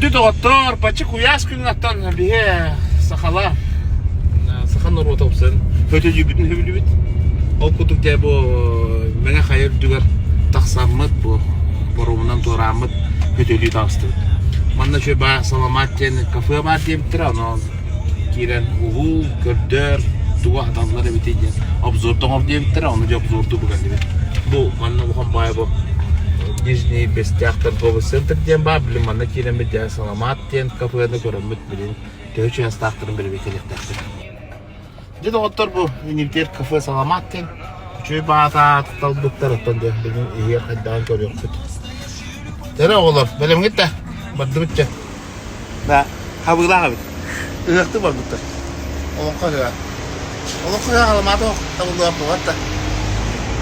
Gündü doktor, paçı kuyas günün attan bihe sakala. Sakan nor otobüsün. Ötücü bütün hübülü bit. O kutuk diye bu mene hayır düger taksammet bu. Borumundan torammet ötülü dağıstı. Manna şöyle bayağı salamat diyen kafaya var diye bitir ama kiren uğul, gördür, dua adamları biteceğiz. Abzordan av diye bitir onu diye abzordu bu geldi. Bu manna bu bayağı bu. Disney Bestiaktar Global Center diyen bağ bilim manna kiren bir diye salamat diyen kafaya da görünmüt bilin. Tevçü yastaktırın bir bekeliklerdir. Dedi doktor bu üniter kafaya salamat diyen. Çünkü bağda tutaldıklar attan diye bizim iyi kaddan görüyor. Tere oğlum, benim git de. Bardı bitçe. Da, kabıqlar abi. Iğıqtı var burada. Oğlum koyuyor. Oğlum koyuyor halamatı o. Tabıldı yaptı, hatta.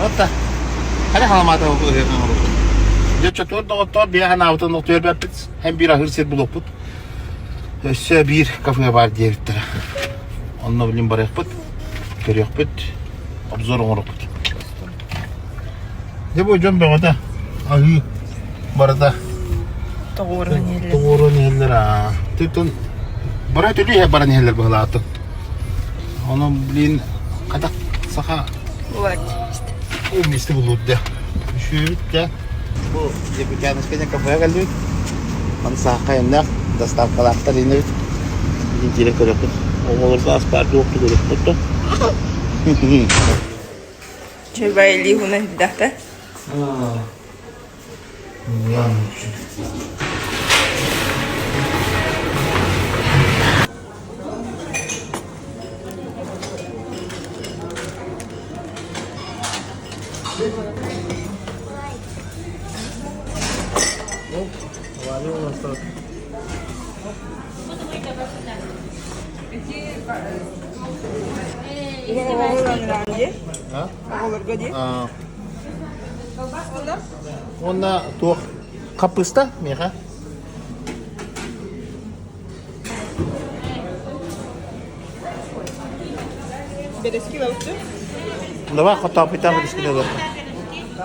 Hatta. Hadi halamatı o koyuyor. Çatır doktor bir han avtan doktor bepit. Hem bir ahır ser buluput. Össe bir kafaya var diye bitti. Onunla bileyim barı yapıt. Görüyor bit. Obzor onu yapıt. Ne bu hocam be orada? Ahı. Barada. Doğru neler ha. Tutun. Bara tuli ya bara neler bahla atın. Onu bilin kadak saka. Var. O misti bulut da. Şu ya. Bu yapacağınız kaynak kafaya geldi. Hani saka yanında dastar kalakta ini. İncire koyup. O olursa aspar doktu koyup. Coba lihunan dahta. Yanlış. Olur gaji. Onda tuh kapısta mı ya? Bereski lauttu. Onda var kota pita bereski de var.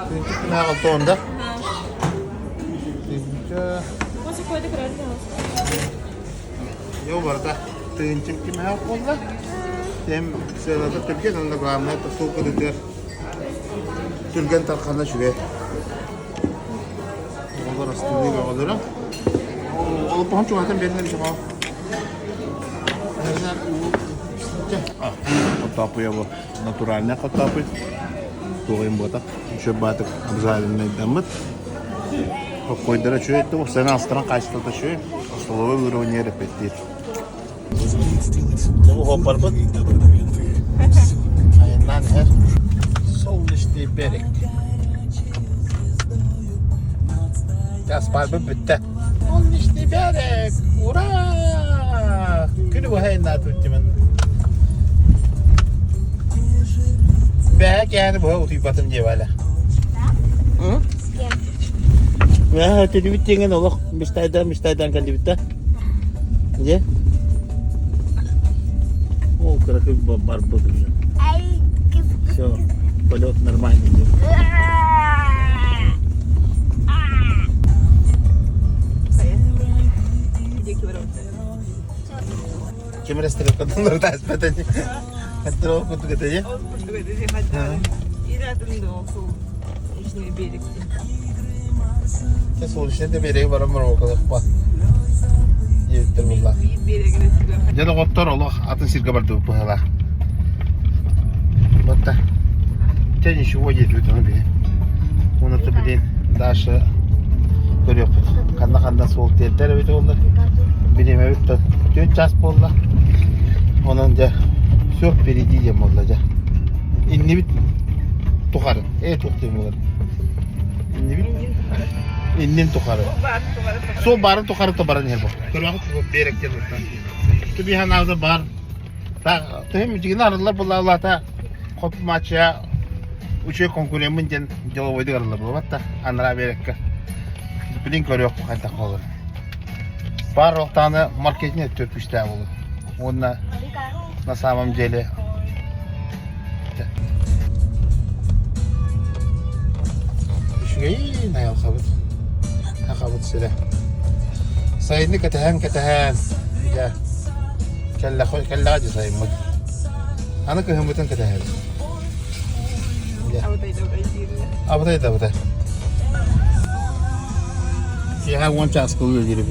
Çünkü ne yaptı onda? Masih kuat kerana. Yo barda. Tüncüm kim ya onda? Hem sırada Türkiye onda gramla tutup gidiyor. Türkiye'nin tarafından şuraya. Onlar aslında ne olur ha? O paham çok zaten benim şey var. Kotapu ya bu. Naturalnya kotapu. Tuğayım bu da. Şu batık abzalinde damat. O koydara şu etti. O sene astıran kaçtı da şu. Aslığı bir oyunu repetir. Bu hopar bu. Ayından her. Sol işte berek. Gaspar bitti. Sol işte berek. Ura! Günü bu hayından tuttum. Belki yani bu utuy batım cevala. Hı? Ya tadi bitti kan Allah mistaydan kan bitti. Ya. Oh, kira ke barbo tu. So, polot normal ni. Kamera strip kan tur tas patanya. Katro kutu katanya. Kes sonuçta da bereği var ama o kadar bak. Yettir bunlar. Jadi kotor Allah atın sirke bardu bu hala. Batta. Teni şu vajit bütün bir. Onu tabii daşı görüyor. Kanda sol telter evet onlar. Bilim evet de. Dün ças bolla. Onun da çok biri diyeceğim olaca. İnni bit tukarın. Tuktayım onlar. İnni bit. İnnin tukarı. Sol barın tukarı tabaran her bu. Görüyor musun? Berek geldi. Tabii han avda bar. Ta hem jigina arılar bu Allah'ta kop maçya uçuyor konkuremin jen jalo wedi arılar bu hatta anara berekka. Bilin görüyor bu hatta olur. Bar rohtanı marketine töpüşte olur. Onunla nasamam jeli. Şurayı ne yapalım? Hakabut sıra. sayını ketehen. Ya. Kelle acı sayın mı? Ana kıhımıtın ketehen. Ya. Abadaydı. Abday. Ya one chance koyuyor gibi.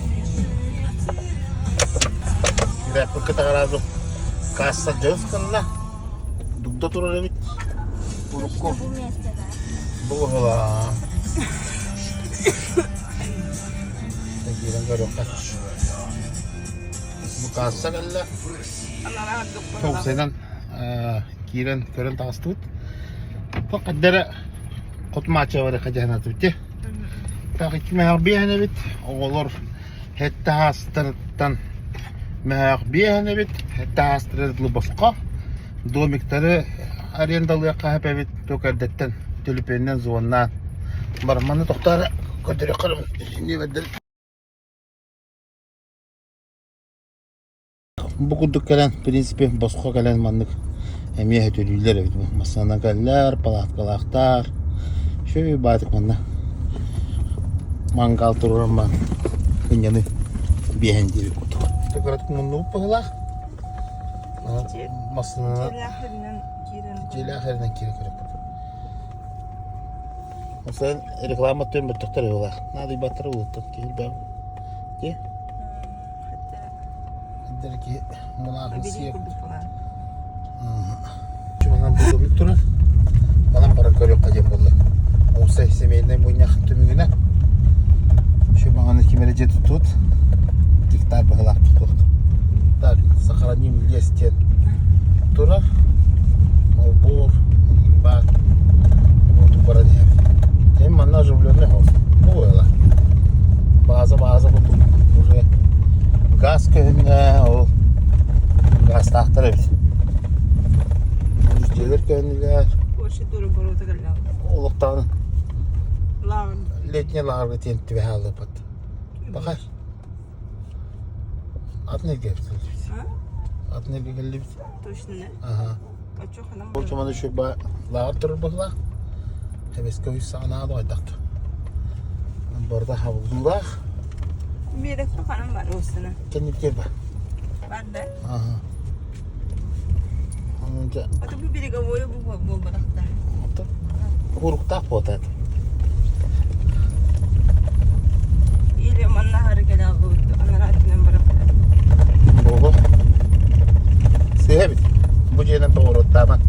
Kira kita karazo. Kasa jos kan lah. Dugda turun ini. Burukku. Bola. Tegiran karo kaç. Bu kasa kan lah. Çok sedan kiran körün tastut. Fakat dere kot maça var kacanat bitti. Takip mehbiye bit. Olur. Hatta hastırdan mehbiye bit. Hatta hastırlı başka. Do miktarı aryandalıya kahpe bit. Tokardetten tülüpenden zuvandan. Barmanı doktora kaderi kırım. Şimdi bedel. Bu kuduk gelen prinsipi başka gelen manlık. Emiye ödülüler evet bu. Masana galler, palatkalaktar. Şöyle batık manna. Mangal turun man. Kenyanı bir henceri kutu. Tekrar kumunu pahla. Masana celaherinden kiri kırıp. Mesela reklamatörün bir doktor yola. Nadi batırı uğuttuk ki ben. Ki? Der ki münafisi yok. Cuman buldum bir turun. Bana para körüyor kacım buldu. O semeyinden bu nyak tümüne. Şu bana kimere tutut. Diktar bağlar tutut. Dar sakaranım listen. Tura. O bor. Bak. Bu para diye. Hem manna jublener olsun. Bu öyle. Bazı bu buraya. Gaz köyünde o gaz tahtları bir. Müjdeler köyündeler. Boşu duru boruda galiba. Oluktan Lavın. letnya lahar tenti ve halı pat. Bakar. At ne geldi? Ha? At ne geldi? Точно не. Aha. Çok hanım. Bu çamanı şu ba lahar durur bakla. Heves köy sana da aydaktı. Burada havuzunda. Bir de çok hanım var üstüne. Kendi bir ba. Ben de. Aha. Onunca Atı bu biri gavoyu bu bıraktı. hurukta potat. İyi manna hareket aldı. Anaratinen bıraktı. Bolu. Sehebi. Bu cenen doğru tamam.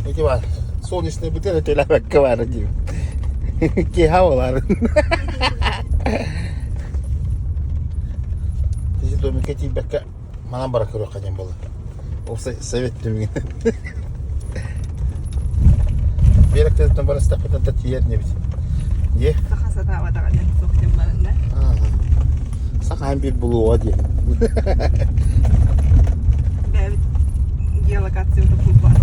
Peki var. Son üstüne bir tane telemek var gibi. Ki havalar. Bizi domiketi bekle. Bana bırakıyor kacım balı. Olsa sevettim yine. Bir aktivitetten bana stafetten tatlı yer ne biçim. Ye. Sakasa tava da kadar soktum ben de. Sakın bir buluğu hadi. Ben geolokasyon da kullan.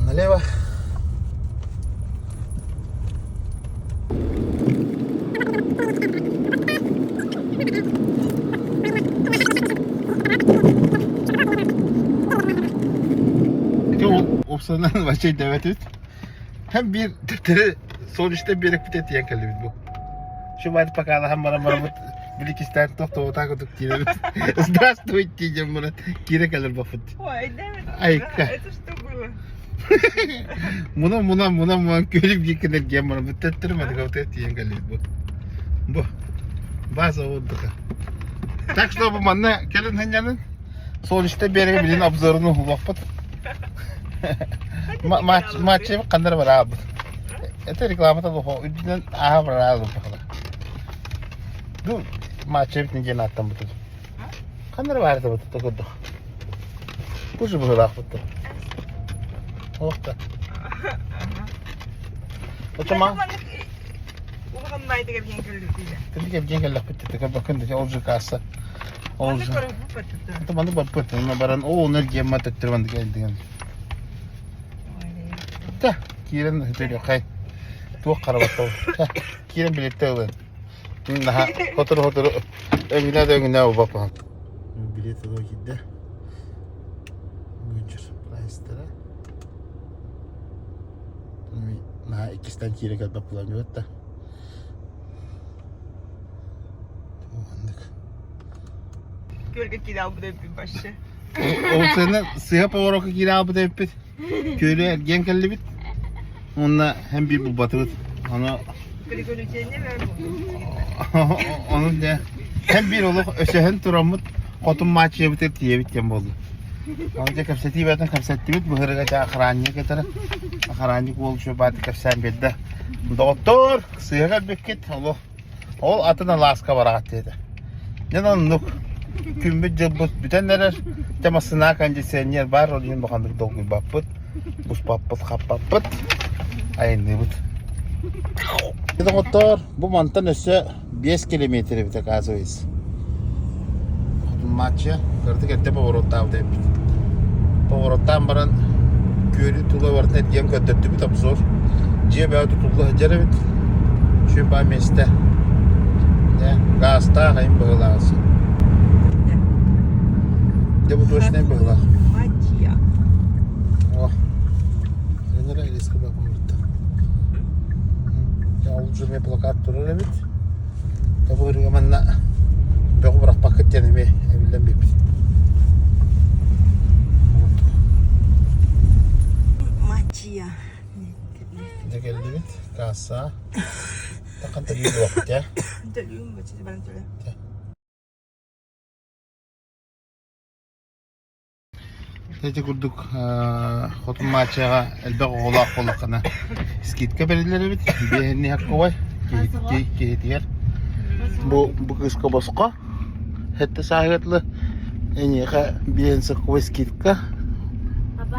Налево. Opsiyonlar başlayı devet et. Hem bir teteri sonuçta bir aktivite diye kalıyor bu. Şu var pakala hem bana bir iki tane tohtu tak otuk diye. Здравствуйте diyeceğim buna. Kire kalır bu fıt. Ой, Дэвид. Ay, Это что было? Buna körüp yıkınır gem bana. Bu tettirmedik o tet diye kalıyor bu. Bu. Bazı oldu da. Так что bu manna kelin hencanın sonuçta bir yere bilin abzorunu vakfat. Maçı kandır var abi. Ete reklamata bu üdünden aha var abi bakala. Bu maçı bitince nattan bu. Kandır vardı bu tutudu. Bu şu bu lafı. Okta. Otoman. Ulan bayda gelgen kırıldı diye. Tabii ki bir laf bitti. Tabii bakın da olacak kasa. Olacak. Onu korup patlattı. Tamam da bapat. Ama baran o onlar gemma tettirman geldi yani. Da kiren hüteli kay. Tuh karabato. Kiren bilette olan. Daha otur. Öngüne o baba. Bilet o gitti. Güncür price'lara. Nah ikisinden kiri kat bakılan yok da. Anladık. Gölge kira bu da bir başı. O sene siyah olarak kira bu da hep köylü ergen kelli bit. Onunla hem bir bu batı onu Gölge ne ver bu? onun da hem bir olup ösehen turamut kotun maçı biter diye bitken oldu. Onca kapseti batan kapseti bit bu hırga akhranya getir. Akhranya kol şu bat kapsan bedde. Doktor sıyığa bekket Allah. Ol atına laska barat dedi. Neden nuk kümbü cıbbıt bitenler temasına kondisyoner var onun bakandık dolgu bappıt. Bus pappıt kappıt. Aynı bu. Dedi doktor bu mantan öse 5 kilometre bite kazıyız. Maçı gördük ette pavorotta avda yaptık. Pavorottan baran köylü tuğla vardı etken götürdü bir tabi zor. Cebe adı tuğla hıcara bit. Şu bameste. Gazda kayın bağlası. De bu doşnen bağla. Maçı ya. Oh. Nereye riske bakın burada. Ya avucum hep plakat durur evet. Da bu hırgı manna. Ben bırak paket yanıma evinden bir bit. Maçı ya. Ne geldi bit? Kasa. Takkan tadi waktu ya. Dölüyorum maçı ben söyle. Tece kurduk hotun maçaga elbek oğlak olakana. Skitka belirleri bit. Behenni hakkı var. Kehitiyer. Bu kıska boska. Hatta sahiyatlı. Ini ka behen sakwa skitka.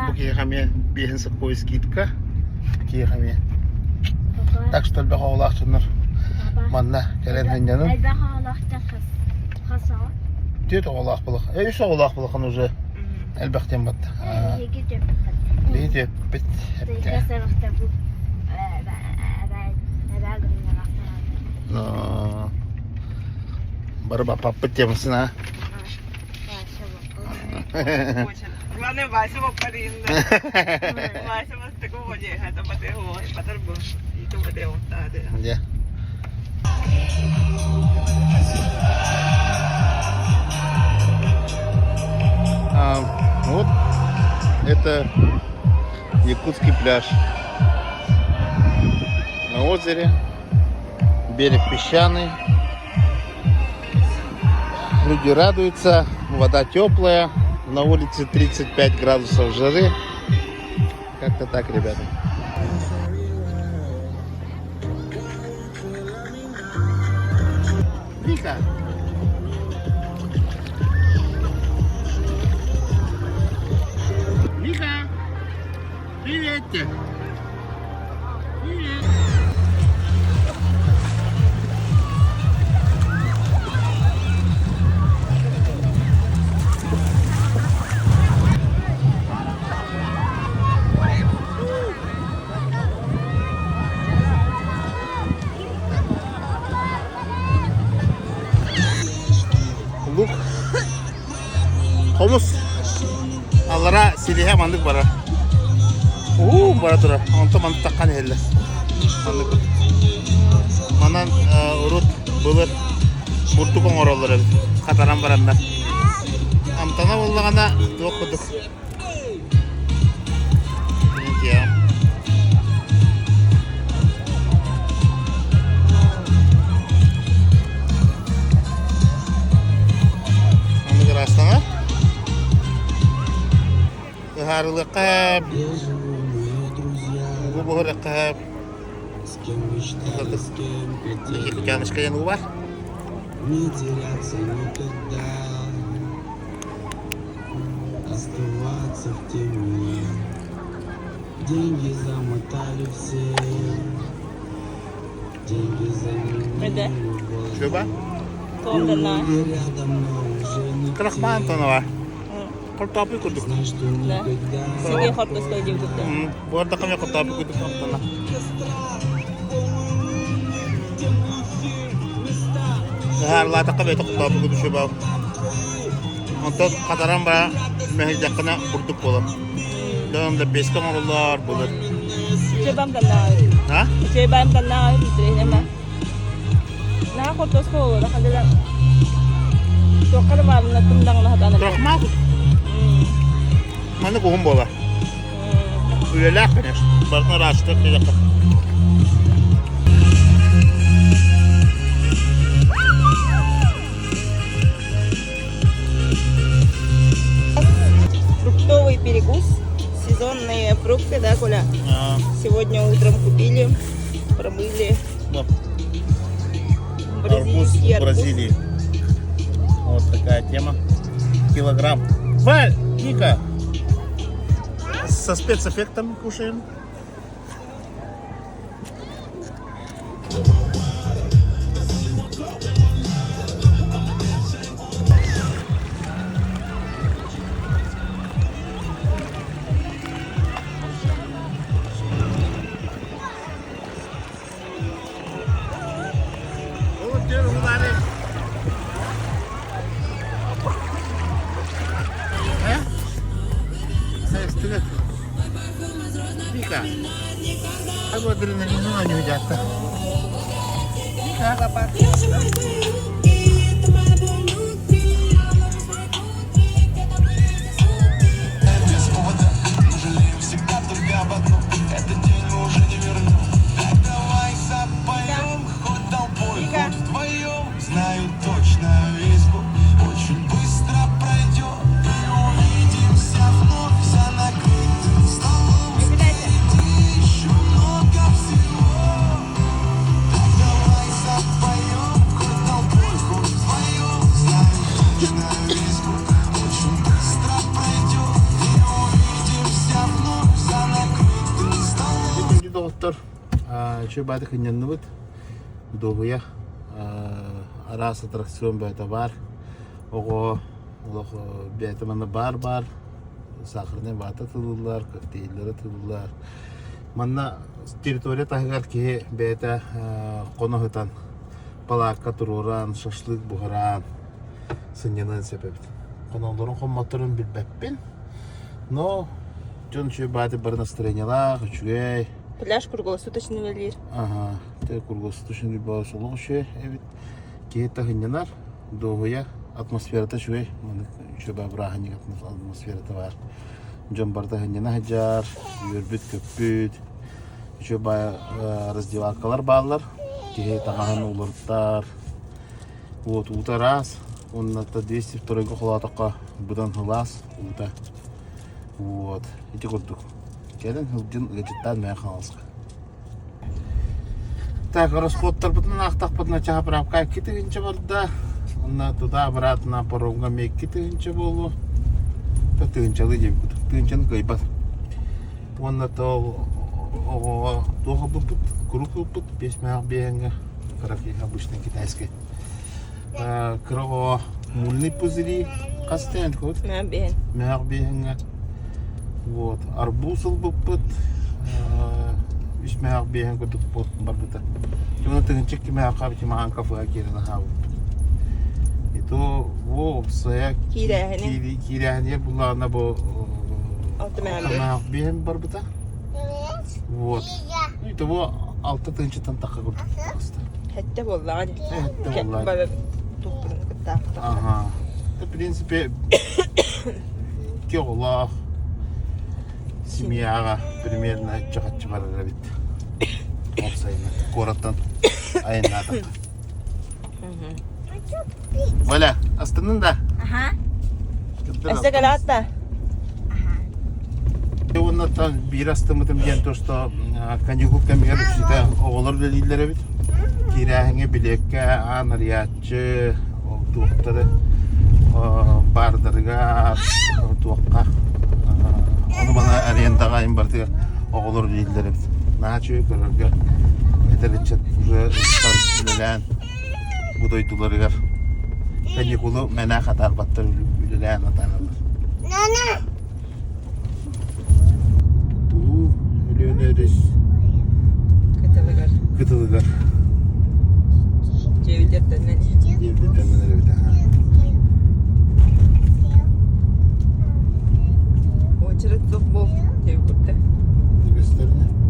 Bu ki kami behen sakwa skitka. Ki kami. Так что elbek oğlak çınır. Manna gelen hencanın. Elbette Allah'ta kasa. Diyor oğlak balık. Üse oğlak balıkın uzu. Elbette battı. Leydi bit. Baru bapak pecah mesin ha. Главное, Вася в паринда. Вася вас такого не это потеху, потом и то потеху, да. Ya. Вот это Якутский пляж. На озере. Берег песчаный. Люди радуются. Вода теплая. На улице 35 градусов жары. Как-то так, ребята. Вика. Вика. Привет. Привет. Luk. Humus. Allara silihe mandık bara. Bara tura. Onta mandık takkan helle. Mandık. Manan urut bulur. Burtuk ongorolları. Kataran baranda. Amtana bollagana dokuduk. Evet ya. Rastana Гар лакаб Губу лакаб Тянышка януба Не теряться никогда, оставаться в теме. Деньги замотали все, деньги Nerede? заменили Şuba Tondanlar. рядом, но уже не Kırıkman tonu var Kurtapi kurduk знай, что никогда. Sige hotla söyleyeyim burada. Bu arada kami kurtapi kurduk Amtana Harlata kabete kutabı guduşu bav. Ondan kataran bara mehecakına kurduk bolam. Dağımda beskan olurlar bulur. Cebam da na. Ha? Cebam da na bitireyim hemen. Nah kotos ko na kanila. So kada mam na tundang lahat anak. Rahmat. Mana kuhum bola. Uyelak конечно. Barna rastı kıyaka. Фруктовый перекус. Сезонные фрукты, да, Коля? Сегодня утром купили, промыли. Бразильский Арбуз в Бразилии. Вот такая тема. Килограмм. Валь, Ника. Со спецэффектом кушаем. Ника, aku adrenalin aja jatuh. Nика, apa? Знаю точно весь путь очень быстро пройдет. И увидимся вновь за накрытым столом. Еще много всего. Так давай запоем, хоть толпой, хоть вдвоем. Знаю точно весь путь очень быстро пройдет. И увидимся вновь за накрытым столом. Şimdi doktor, şu badı kınyanlı doğuya aras atraksiyon böyle var. O betimanda bar sakrine batı tılırlar, kokteyllere tılırlar. Manna teritoriya tahgar ki beta konu hıtan palakka tururan, şaşlık buharan sınyanın sebep. Konolların konmatların bilbepin. No, John şu badı bir настроениялар, чугай. Пляж круглосуточный велир. Ага, те круглосуточный бар солуг şey, evet. Кейта хинянар, doğuya atmosferda şöyle, şöyle brahani atmosferda var. Jombarda hinyana hajar, yürbüt köpüt, şöyle razdevakalar bağlar, кейта хахан улыртар. Вот ута раз, он на 202 холатака будан хлас ута. Вот, эти курдук. Келин хылдин гачтан мэ халска. Так, расходтар бутын ақтақ бутына чағып рапқа кетігінші болда. Онна туда обратно поровға мек кетігінші болу. Тігіншалы жем күтік, тігіншаны көйбат. Онна тоғы бұпыт, күрік бұпыт, 5 мәғ бейінгі. Как обычно китайский. Крово мульный пузыри, кастен кот. Мәғ бейінгі. Вот, арбуз бұпыт. Ишмәк бейін көтіп болтын бар бұта. Жуна тігінчек кемәк қабыты маған кафыға керіні қабып. Это о, соя киряхіне бұлағына бұл кемәк бейін бар бұта. Вот. Это о, алты тігінчеттен таққа көрдік. Хәтті болған. Хәтті болған. Ага. В принципе, кеғылақ. Семьяға примерно чағатчы барар бит. Опсайна. Городтан айына атақ. Валя, астының да? Ага. Әсті қалатта? Оннаттан бір астымытым ден то, что каникул кәмегер үшіде оғылар білейлер бит. Кирәхіңе білекке анариятчы, туқтары бардырға, туаққа. Onu bana arayendağ ayın bartıga oğulur değiller hep. Naçı görürge. Eteritçet уже startlayan budoyduları gar. Kanikulu mena katar battır ülüleyen atanırlar. Nana. Bu ülüyeneriz. Kıtılıgar. Kıtılıgar. Cevizetlerden. Evde temeleri bir de. Очередь зубов. Тевкутте. Gösterin.